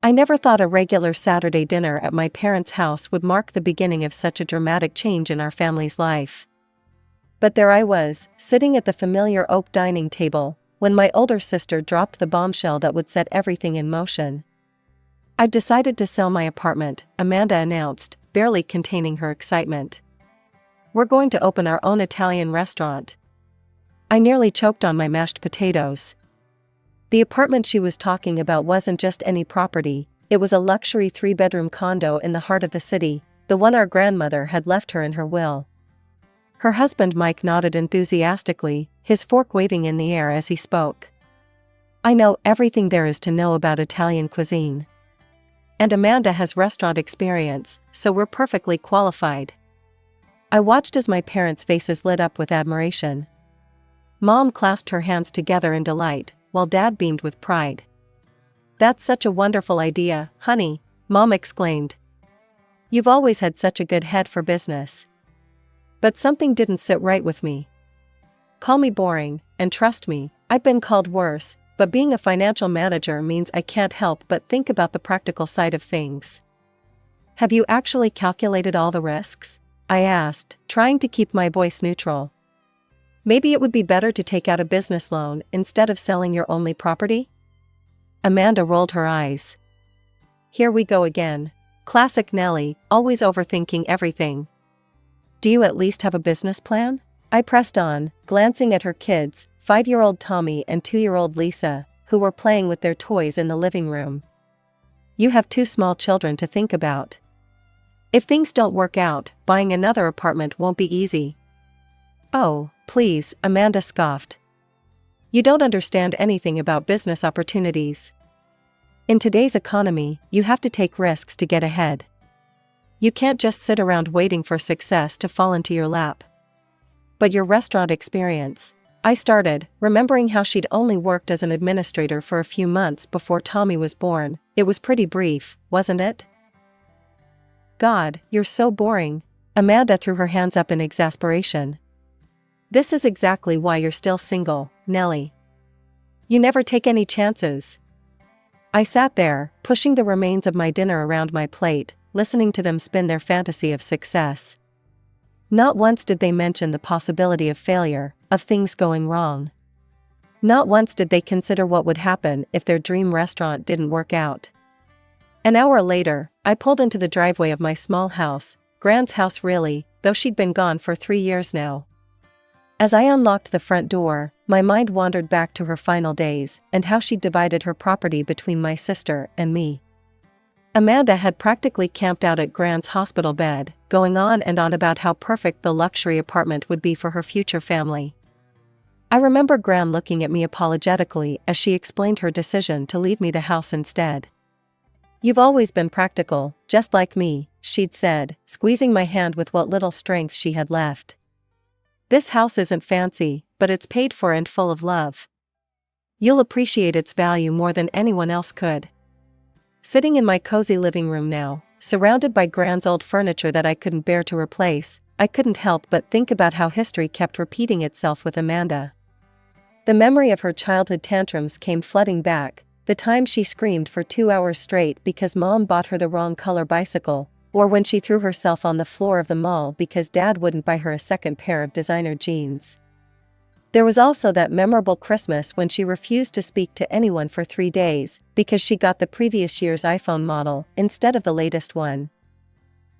I never thought a regular Saturday dinner at my parents' house would mark the beginning of such a dramatic change in our family's life. But there I was, sitting at the familiar oak dining table, when my older sister dropped the bombshell that would set everything in motion. "I've decided to sell my apartment," Amanda announced, barely containing her excitement. "We're going to open our own Italian restaurant." I nearly choked on my mashed potatoes. The apartment she was talking about wasn't just any property, it was a luxury 3-bedroom condo in the heart of the city, the one our grandmother had left her in her will. Her husband Mike nodded enthusiastically, his fork waving in the air as he spoke. "I know everything there is to know about Italian cuisine. And Amanda has restaurant experience, so we're perfectly qualified." I watched as my parents' faces lit up with admiration. Mom clasped her hands together in delight, while Dad beamed with pride. "That's such a wonderful idea, honey," Mom exclaimed. "You've always had such a good head for business." But something didn't sit right with me. Call me boring, and trust me, I've been called worse, but being a financial manager means I can't help but think about the practical side of things. "Have you actually calculated all the risks?" I asked, trying to keep my voice neutral. "Maybe it would be better to take out a business loan instead of selling your only property?" Amanda rolled her eyes. "Here we go again. Classic Nellie, always overthinking everything. Do you at least have a business plan?" I pressed on, glancing at her kids, 5-year-old Tommy and 2-year-old Lisa, who were playing with their toys in the living room. "You have 2 small children to think about. If things don't work out, buying another apartment won't be easy." "Oh, please," Amanda scoffed. "You don't understand anything about business opportunities. In today's economy, you have to take risks to get ahead. You can't just sit around waiting for success to fall into your lap." "But your restaurant experience," I started, remembering how she'd only worked as an administrator for a few months before Tommy was born. "It was pretty brief, wasn't it?" "God, you're so boring." Amanda threw her hands up in exasperation. "This is exactly why you're still single, Nellie. You never take any chances." I sat there, pushing the remains of my dinner around my plate, listening to them spin their fantasy of success. Not once did they mention the possibility of failure, of things going wrong. Not once did they consider what would happen if their dream restaurant didn't work out. An hour later, I pulled into the driveway of my small house, Grand's house really, though she'd been gone for 3 years now. As I unlocked the front door, my mind wandered back to her final days and how she'd divided her property between my sister and me. Amanda had practically camped out at Grand's hospital bed, going on and on about how perfect the luxury apartment would be for her future family. I remember Gran looking at me apologetically as she explained her decision to leave me the house instead. "You've always been practical, just like me," she'd said, squeezing my hand with what little strength she had left. "This house isn't fancy, but it's paid for and full of love. You'll appreciate its value more than anyone else could." Sitting in my cozy living room now, surrounded by Gran's old furniture that I couldn't bear to replace, I couldn't help but think about how history kept repeating itself with Amanda. The memory of her childhood tantrums came flooding back, the time she screamed for 2 hours straight because Mom bought her the wrong color bicycle, or when she threw herself on the floor of the mall because Dad wouldn't buy her a second pair of designer jeans. There was also that memorable Christmas when she refused to speak to anyone for 3 days because she got the previous year's iPhone model instead of the latest one.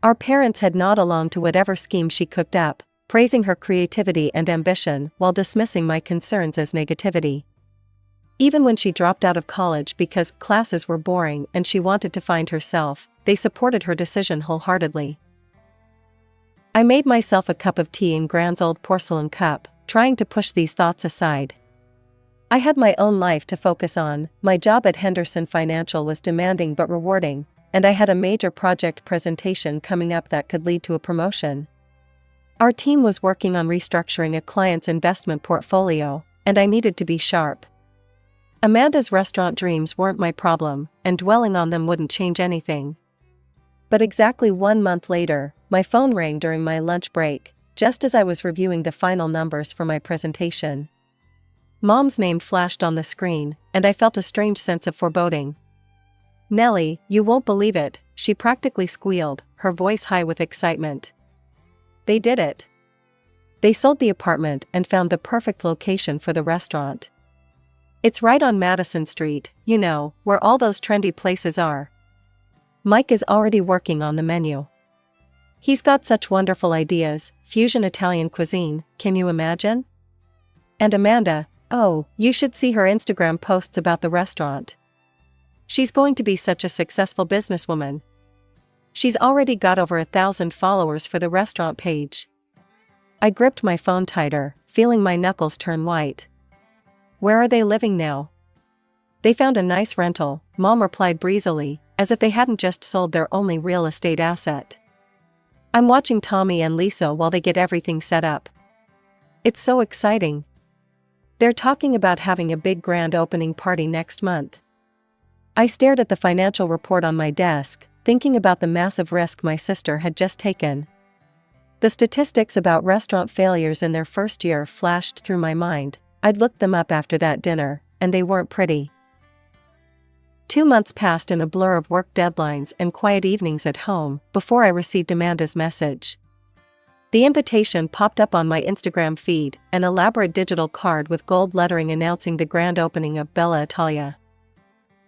Our parents had nodded along to whatever scheme she cooked up, praising her creativity and ambition while dismissing my concerns as negativity. Even when she dropped out of college because classes were boring and she wanted to find herself, they supported her decision wholeheartedly. I made myself a cup of tea in Gran's old porcelain cup, trying to push these thoughts aside. I had my own life to focus on, my job at Henderson Financial was demanding but rewarding, and I had a major project presentation coming up that could lead to a promotion. Our team was working on restructuring a client's investment portfolio, and I needed to be sharp. Amanda's restaurant dreams weren't my problem, and dwelling on them wouldn't change anything. But exactly 1 month later, my phone rang during my lunch break, just as I was reviewing the final numbers for my presentation. Mom's name flashed on the screen, and I felt a strange sense of foreboding. Nellie, you won't believe it, she practically squealed, her voice high with excitement. They did it. They sold the apartment and found the perfect location for the restaurant. It's right on Madison Street, you know, where all those trendy places are. Mike is already working on the menu. He's got such wonderful ideas, fusion Italian cuisine, can you imagine? And Amanda, oh, you should see her Instagram posts about the restaurant. She's going to be such a successful businesswoman. She's already got over 1,000 followers for the restaurant page. I gripped my phone tighter, feeling my knuckles turn white. Where are they living now? They found a nice rental, Mom replied breezily, as if they hadn't just sold their only real estate asset. I'm watching Tommy and Lisa while they get everything set up. It's so exciting. They're talking about having a big grand opening party next month. I stared at the financial report on my desk, thinking about the massive risk my sister had just taken. The statistics about restaurant failures in their first year flashed through my mind. I'd looked them up after that dinner, and they weren't pretty. 2 months passed in a blur of work deadlines and quiet evenings at home before I received Amanda's message. The invitation popped up on my Instagram feed, an elaborate digital card with gold lettering announcing the grand opening of Bella Italia.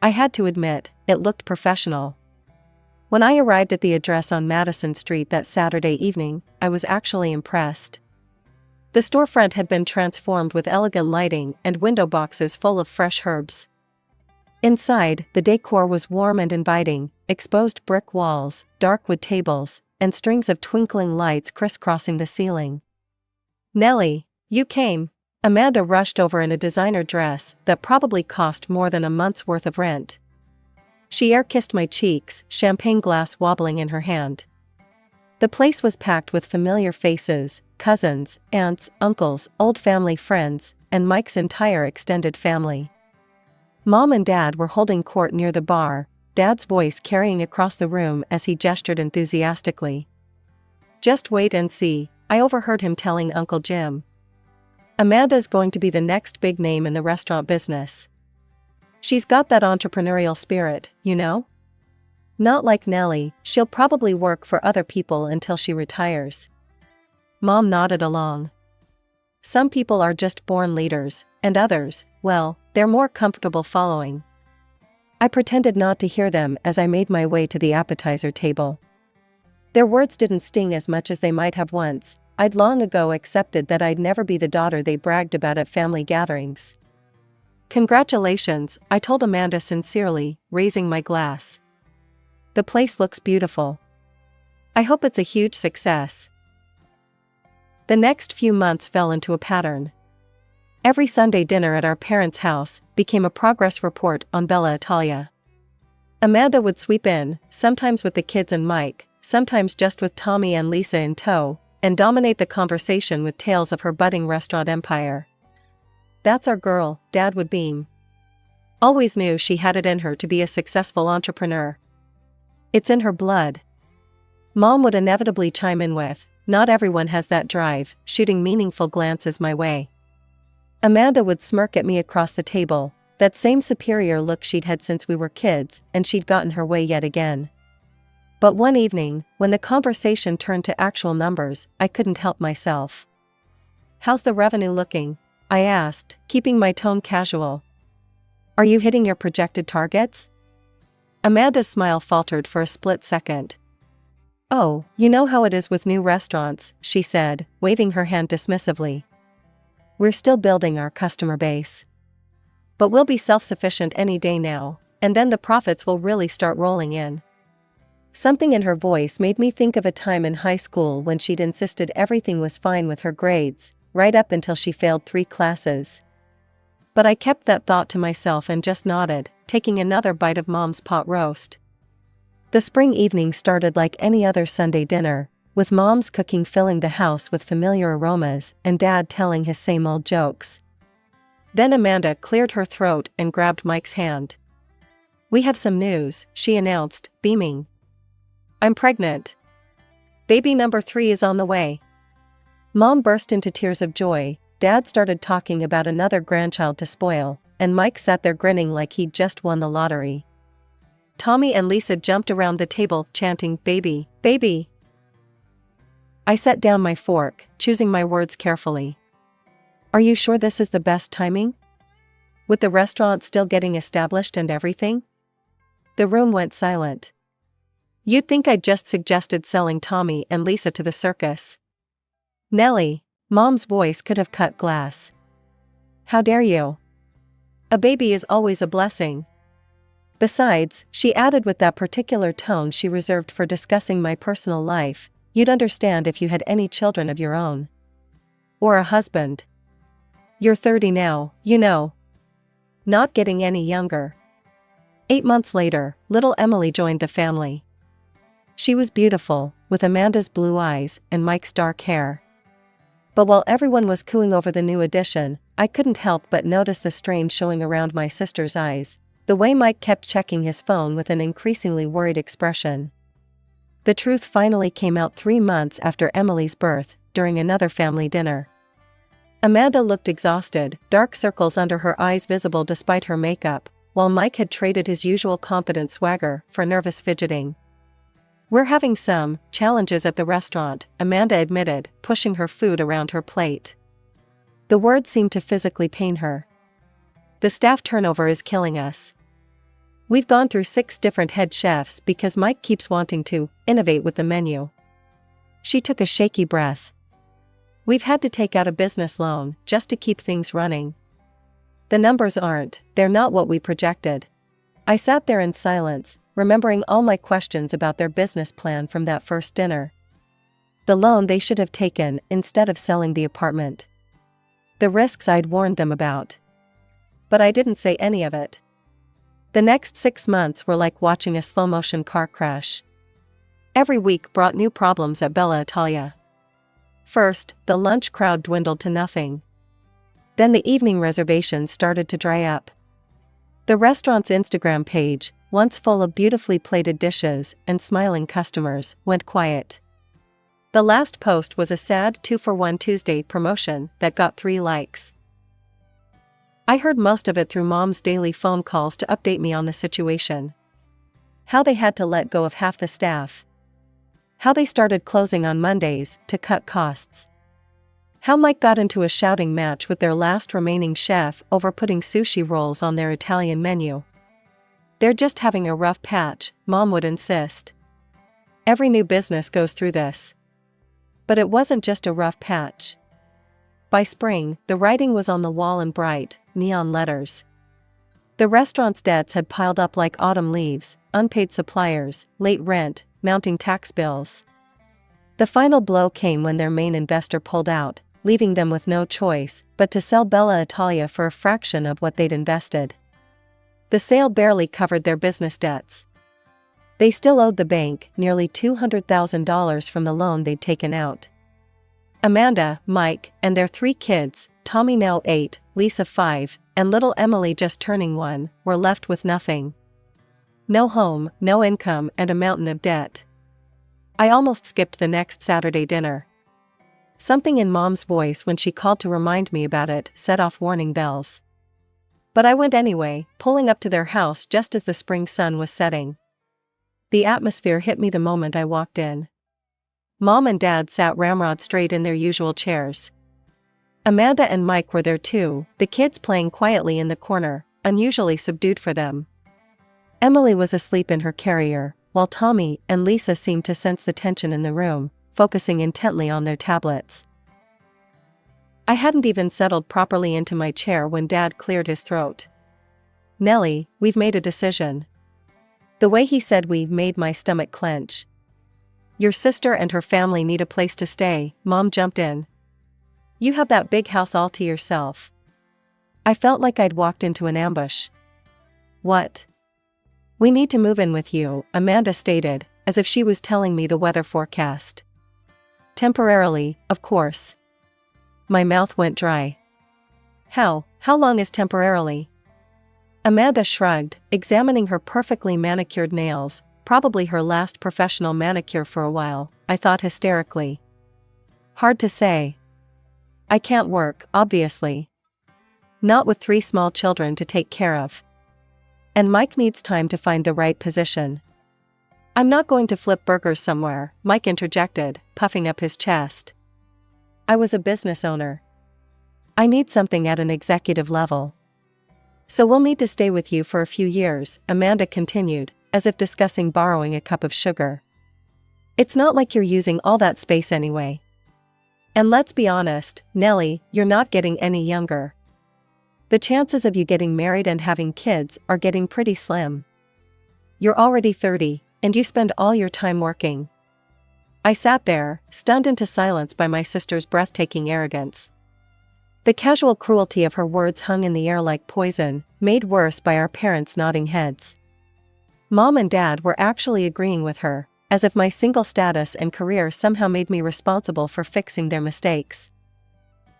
I had to admit, it looked professional. When I arrived at the address on Madison Street that Saturday evening, I was actually impressed. The storefront had been transformed with elegant lighting and window boxes full of fresh herbs. Inside, the decor was warm and inviting, exposed brick walls, dark wood tables, and strings of twinkling lights crisscrossing the ceiling. Nellie, you came. Amanda rushed over in a designer dress that probably cost more than a month's worth of rent. She air-kissed my cheeks, champagne glass wobbling in her hand. The place was packed with familiar faces, cousins, aunts, uncles, old family friends, and Mike's entire extended family. Mom and Dad were holding court near the bar, Dad's voice carrying across the room as he gestured enthusiastically. Just wait and see, I overheard him telling Uncle Jim. Amanda's going to be the next big name in the restaurant business. She's got that entrepreneurial spirit, you know? Not like Nellie, she'll probably work for other people until she retires. Mom nodded along. Some people are just born leaders, and others, well, they're more comfortable following. I pretended not to hear them as I made my way to the appetizer table. Their words didn't sting as much as they might have once. I'd long ago accepted that I'd never be the daughter they bragged about at family gatherings. Congratulations, I told Amanda sincerely, raising my glass. The place looks beautiful. I hope it's a huge success. The next few months fell into a pattern. Every Sunday dinner at our parents' house became a progress report on Bella Italia. Amanda would sweep in, sometimes with the kids and Mike, sometimes just with Tommy and Lisa in tow, and dominate the conversation with tales of her budding restaurant empire. That's our girl, Dad would beam. Always knew she had it in her to be a successful entrepreneur. It's in her blood. Mom would inevitably chime in with, not everyone has that drive, shooting meaningful glances my way. Amanda would smirk at me across the table, that same superior look she'd had since we were kids, and she'd gotten her way yet again. But one evening, when the conversation turned to actual numbers, I couldn't help myself. How's the revenue looking? I asked, keeping my tone casual. Are you hitting your projected targets? Amanda's smile faltered for a split second. Oh, you know how it is with new restaurants, she said, waving her hand dismissively. We're still building our customer base. But we'll be self-sufficient any day now, and then the profits will really start rolling in. Something in her voice made me think of a time in high school when she'd insisted everything was fine with her grades, right up until she failed 3 classes. But I kept that thought to myself and just nodded, taking another bite of Mom's pot roast. The spring evening started like any other Sunday dinner, with Mom's cooking filling the house with familiar aromas and Dad telling his same old jokes. Then Amanda cleared her throat and grabbed Mike's hand. We have some news, she announced, beaming. I'm pregnant. Baby number 3 is on the way. Mom burst into tears of joy, Dad started talking about another grandchild to spoil, and Mike sat there grinning like he'd just won the lottery. Tommy and Lisa jumped around the table, chanting, "Baby, baby." I set down my fork, choosing my words carefully. "Are you sure this is the best timing? With the restaurant still getting established and everything?" The room went silent. "You'd think I'd just suggested selling Tommy and Lisa to the circus." "Nellie," Mom's voice could have cut glass. "How dare you? A baby is always a blessing. Besides," she added with that particular tone she reserved for discussing my personal life, "you'd understand if you had any children of your own. Or a husband. You're 30 now, you know. Not getting any younger." 8 months later, little Emily joined the family. She was beautiful, with Amanda's blue eyes and Mike's dark hair. But while everyone was cooing over the new addition, I couldn't help but notice the strain showing around my sister's eyes, the way Mike kept checking his phone with an increasingly worried expression. The truth finally came out 3 months after Emily's birth, during another family dinner. Amanda looked exhausted, dark circles under her eyes visible despite her makeup, while Mike had traded his usual confident swagger for nervous fidgeting. "We're having some challenges at the restaurant," Amanda admitted, pushing her food around her plate. The word seemed to physically pain her. "The staff turnover is killing us. We've gone through 6 different head chefs because Mike keeps wanting to innovate with the menu." She took a shaky breath. "We've had to take out a business loan just to keep things running. The numbers they're not what we projected." I sat there in silence, remembering all my questions about their business plan from that first dinner. The loan they should have taken instead of selling the apartment. The risks I'd warned them about. But I didn't say any of it. The next 6 months were like watching a slow-motion car crash. Every week brought new problems at Bella Italia. First, the lunch crowd dwindled to nothing. Then the evening reservations started to dry up. The restaurant's Instagram page, once full of beautifully plated dishes and smiling customers, went quiet. The last post was a sad 2-for-1 Tuesday promotion that got 3 likes. I heard most of it through Mom's daily phone calls to update me on the situation. How they had to let go of half the staff. How they started closing on Mondays to cut costs. How Mike got into a shouting match with their last remaining chef over putting sushi rolls on their Italian menu. "They're just having a rough patch," Mom would insist. "Every new business goes through this." But it wasn't just a rough patch. By spring, the writing was on the wall in bright, neon letters. The restaurant's debts had piled up like autumn leaves: unpaid suppliers, late rent, mounting tax bills. The final blow came when their main investor pulled out, leaving them with no choice but to sell Bella Italia for a fraction of what they'd invested. The sale barely covered their business debts. They still owed the bank nearly $200,000 from the loan they'd taken out. Amanda, Mike, and their 3 kids, Tommy now 8, Lisa 5, and little Emily just turning 1, were left with nothing. No home, no income, and a mountain of debt. I almost skipped the next Saturday dinner. Something in Mom's voice when she called to remind me about it set off warning bells. But I went anyway, pulling up to their house just as the spring sun was setting. The atmosphere hit me the moment I walked in. Mom and Dad sat ramrod straight in their usual chairs. Amanda and Mike were there too, the kids playing quietly in the corner, unusually subdued for them. Emily was asleep in her carrier, while Tommy and Lisa seemed to sense the tension in the room, focusing intently on their tablets. I hadn't even settled properly into my chair when Dad cleared his throat. "Nellie, we've made a decision." The way he said "we" made my stomach clench. "Your sister and her family need a place to stay," Mom jumped in. "You have that big house all to yourself." I felt like I'd walked into an ambush. "What?" "We need to move in with you," Amanda stated, as if she was telling me the weather forecast. "Temporarily, of course." My mouth went dry. How long is temporarily?" Amanda shrugged, examining her perfectly manicured nails, probably her last professional manicure for a while, I thought hysterically. "Hard to say. I can't work, obviously. Not with 3 small children to take care of. And Mike needs time to find the right position. I'm not going to flip burgers somewhere, Mike interjected, puffing up his chest. I was a business owner. I need something at an executive level. So we'll need to stay with you for a few years, Amanda continued, as if discussing borrowing a cup of sugar. It's not like you're using all that space anyway. And let's be honest, Nellie, you're not getting any younger. The chances of you getting married and having kids are getting pretty slim. You're already 30, and you spend all your time working. I sat there, stunned into silence by my sister's breathtaking arrogance. The casual cruelty of her words hung in the air like poison, made worse by our parents' nodding heads. Mom and Dad were actually agreeing with her, as if my single status and career somehow made me responsible for fixing their mistakes.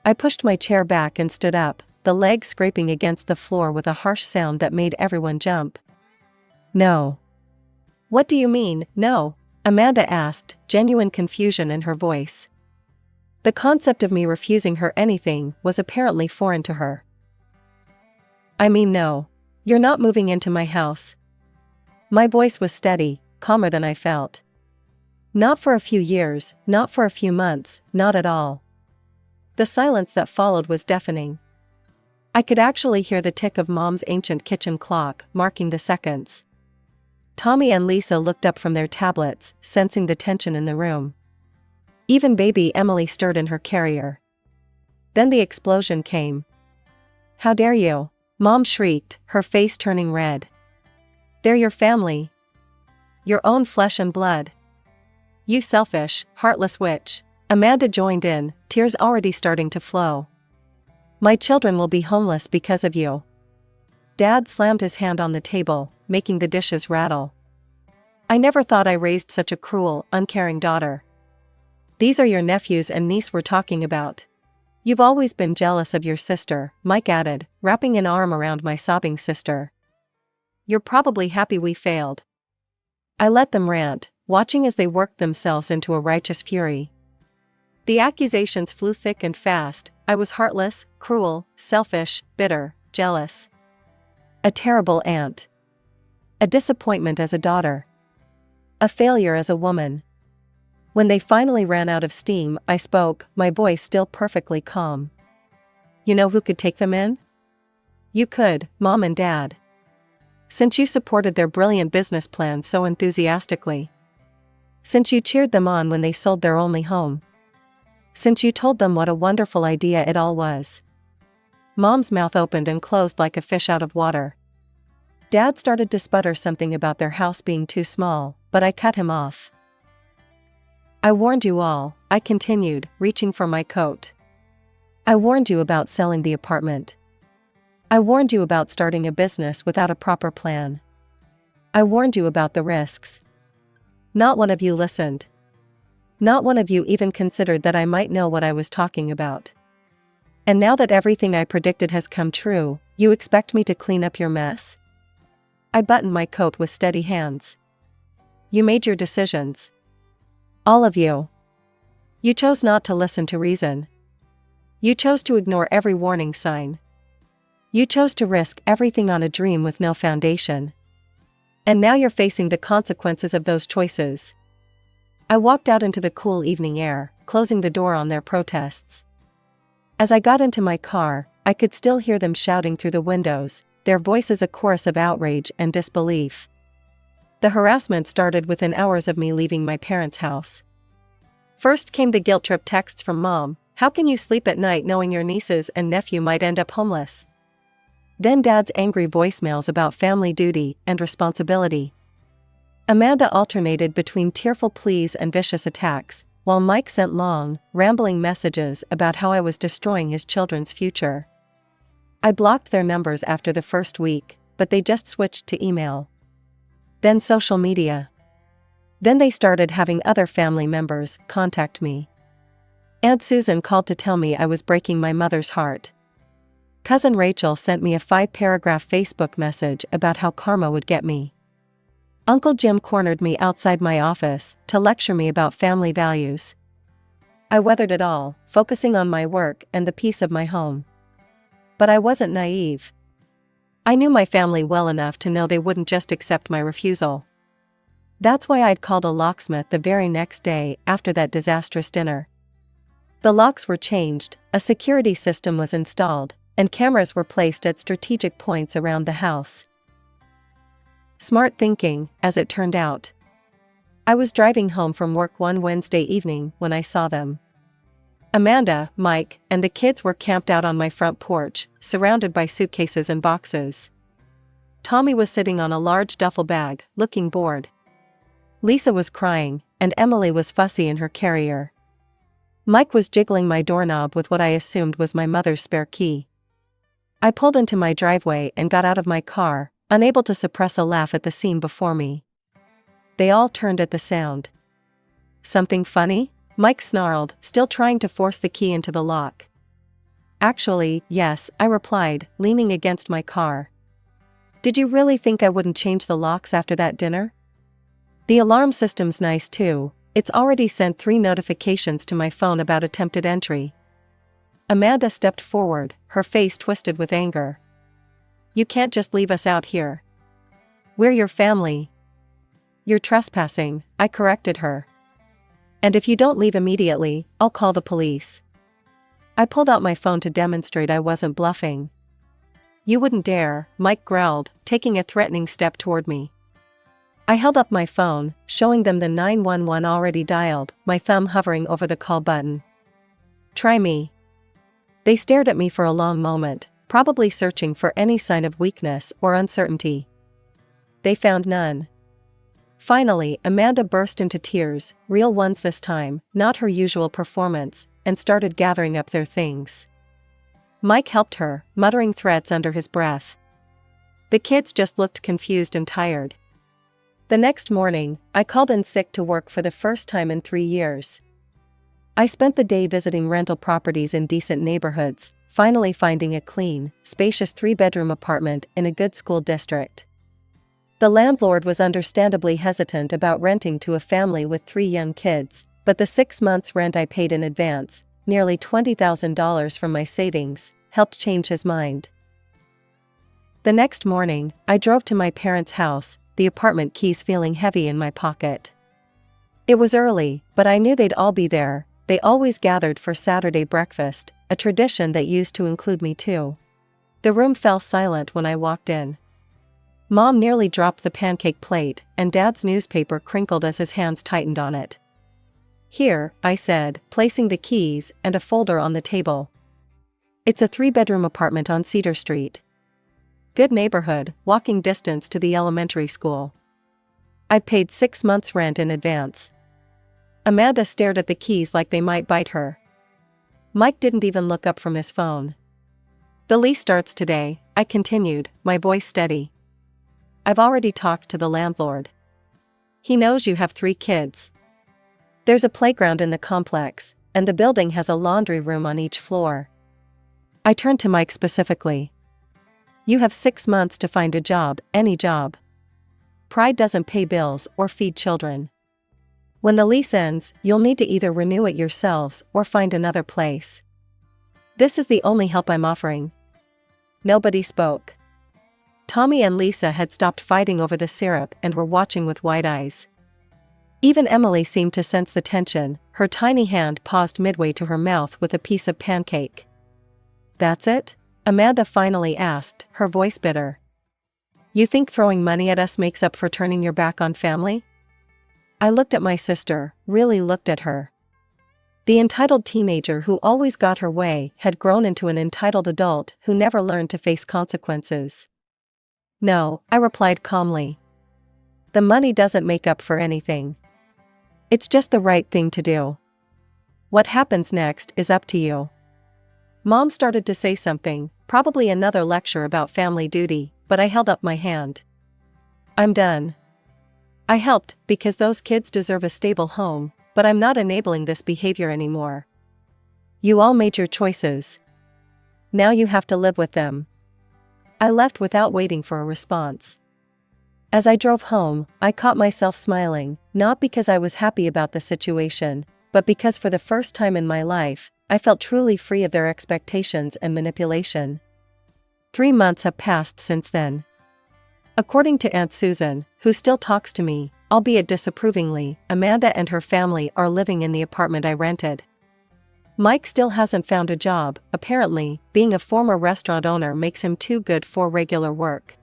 I pushed my chair back and stood up, the leg scraping against the floor with a harsh sound that made everyone jump. No. What do you mean, no? Amanda asked, genuine confusion in her voice. The concept of me refusing her anything was apparently foreign to her. I mean no. You're not moving into my house. My voice was steady, calmer than I felt. Not for a few years, not for a few months, not at all. The silence that followed was deafening. I could actually hear the tick of Mom's ancient kitchen clock, marking the seconds. Tommy and Lisa looked up from their tablets, sensing the tension in the room. Even baby Emily stirred in her carrier. Then the explosion came. How dare you? Mom shrieked, her face turning red. They're your family. Your own flesh and blood. You selfish, heartless witch. Amanda joined in, tears already starting to flow. My children will be homeless because of you. Dad slammed his hand on the table, making the dishes rattle. I never thought I raised such a cruel, uncaring daughter. These are your nephews and niece we're talking about. You've always been jealous of your sister, Mike added, wrapping an arm around my sobbing sister. You're probably happy we failed. I let them rant, watching as they worked themselves into a righteous fury. The accusations flew thick and fast. I was heartless, cruel, selfish, bitter, jealous. A terrible aunt. A disappointment as a daughter. A failure as a woman. When they finally ran out of steam, I spoke, my voice still perfectly calm. You know who could take them in? You could, Mom and Dad. Since you supported their brilliant business plan so enthusiastically. Since you cheered them on when they sold their only home. Since you told them what a wonderful idea it all was. Mom's mouth opened and closed like a fish out of water. Dad started to sputter something about their house being too small, but I cut him off. I warned you all, I continued, reaching for my coat. I warned you about selling the apartment. I warned you about starting a business without a proper plan. I warned you about the risks. Not one of you listened. Not one of you even considered that I might know what I was talking about. And now that everything I predicted has come true, you expect me to clean up your mess? I buttoned my coat with steady hands. You made your decisions. All of you. You chose not to listen to reason. You chose to ignore every warning sign. You chose to risk everything on a dream with no foundation. And now you're facing the consequences of those choices. I walked out into the cool evening air, closing the door on their protests. As I got into my car, I could still hear them shouting through the windows, their voices a chorus of outrage and disbelief. The harassment started within hours of me leaving my parents' house. First came the guilt trip texts from Mom, how can you sleep at night knowing your nieces and nephew might end up homeless? Then Dad's angry voicemails about family duty and responsibility. Amanda alternated between tearful pleas and vicious attacks, while Mike sent long, rambling messages about how I was destroying his children's future. I blocked their numbers after the first week, but they just switched to email. Then social media. Then they started having other family members contact me. Aunt Susan called to tell me I was breaking my mother's heart. Cousin Rachel sent me a 5-paragraph Facebook message about how karma would get me. Uncle Jim cornered me outside my office to lecture me about family values. I weathered it all, focusing on my work and the peace of my home. But I wasn't naive. I knew my family well enough to know they wouldn't just accept my refusal. That's why I'd called a locksmith the very next day after that disastrous dinner. The locks were changed, a security system was installed, and cameras were placed at strategic points around the house. Smart thinking, as it turned out. I was driving home from work one Wednesday evening when I saw them. Amanda, Mike, and the kids were camped out on my front porch, surrounded by suitcases and boxes. Tommy was sitting on a large duffel bag, looking bored. Lisa was crying, and Emily was fussy in her carrier. Mike was jiggling my doorknob with what I assumed was my mother's spare key. I pulled into my driveway and got out of my car, unable to suppress a laugh at the scene before me. They all turned at the sound. "Something funny?" Mike snarled, still trying to force the key into the lock. "Actually, yes," I replied, leaning against my car. "Did you really think I wouldn't change the locks after that dinner? The alarm system's nice too. It's already sent 3 notifications to my phone about attempted entry." Amanda stepped forward, her face twisted with anger. "You can't just leave us out here. We're your family." "You're trespassing," I corrected her. "And if you don't leave immediately, I'll call the police." I pulled out my phone to demonstrate I wasn't bluffing. "You wouldn't dare," Mike growled, taking a threatening step toward me. I held up my phone, showing them the 911 already dialed, my thumb hovering over the call button. "Try me." They stared at me for a long moment, probably searching for any sign of weakness or uncertainty. They found none. Finally, Amanda burst into tears, real ones this time, not her usual performance, and started gathering up their things. Mike helped her, muttering threats under his breath. The kids just looked confused and tired. The next morning, I called in sick to work for the first time in 3 years. I spent the day visiting rental properties in decent neighborhoods, finally finding a clean, spacious 3-bedroom apartment in a good school district. The landlord was understandably hesitant about renting to a family with 3 young kids, but the 6 months' rent I paid in advance, nearly $20,000 from my savings, helped change his mind. The next morning, I drove to my parents' house, the apartment keys feeling heavy in my pocket. It was early, but I knew they'd all be there. They always gathered for Saturday breakfast, a tradition that used to include me too. The room fell silent when I walked in. Mom nearly dropped the pancake plate, and Dad's newspaper crinkled as his hands tightened on it. "Here," I said, placing the keys and a folder on the table. "It's a 3-bedroom apartment on Cedar Street. Good neighborhood, walking distance to the elementary school. I paid 6 months' rent in advance." Amanda stared at the keys like they might bite her. Mike didn't even look up from his phone. "The lease starts today," I continued, my voice steady. "I've already talked to the landlord. He knows you have 3 kids. There's a playground in the complex, and the building has a laundry room on each floor." I turned to Mike specifically. "You have 6 months to find a job, any job. Pride doesn't pay bills or feed children. When the lease ends, you'll need to either renew it yourselves or find another place. This is the only help I'm offering." Nobody spoke. Tommy and Lisa had stopped fighting over the syrup and were watching with wide eyes. Even Emily seemed to sense the tension, her tiny hand paused midway to her mouth with a piece of pancake. "That's it?" Amanda finally asked, her voice bitter. "You think throwing money at us makes up for turning your back on family?" I looked at my sister, really looked at her. The entitled teenager who always got her way had grown into an entitled adult who never learned to face consequences. "No," I replied calmly. "The money doesn't make up for anything. It's just the right thing to do. What happens next is up to you." Mom started to say something, probably another lecture about family duty, but I held up my hand. "I'm done. I helped because those kids deserve a stable home, but I'm not enabling this behavior anymore. You all made your choices. Now you have to live with them." I left without waiting for a response. As I drove home, I caught myself smiling, not because I was happy about the situation, but because for the first time in my life, I felt truly free of their expectations and manipulation. 3 months have passed since then. According to Aunt Susan, who still talks to me, albeit disapprovingly, Amanda and her family are living in the apartment I rented. Mike still hasn't found a job. Apparently, being a former restaurant owner makes him too good for regular work.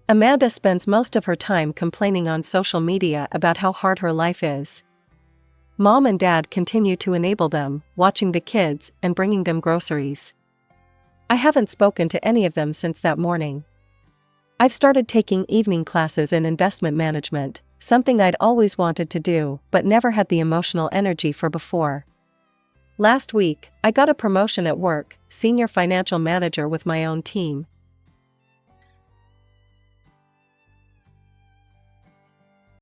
Amanda spends most of her time complaining on social media about how hard her life is. Mom and Dad continue to enable them, watching the kids and bringing them groceries. I haven't spoken to any of them since that morning. I've started taking evening classes in investment management, something I'd always wanted to do but never had the emotional energy for before. Last week, I got a promotion at work, senior financial manager with my own team,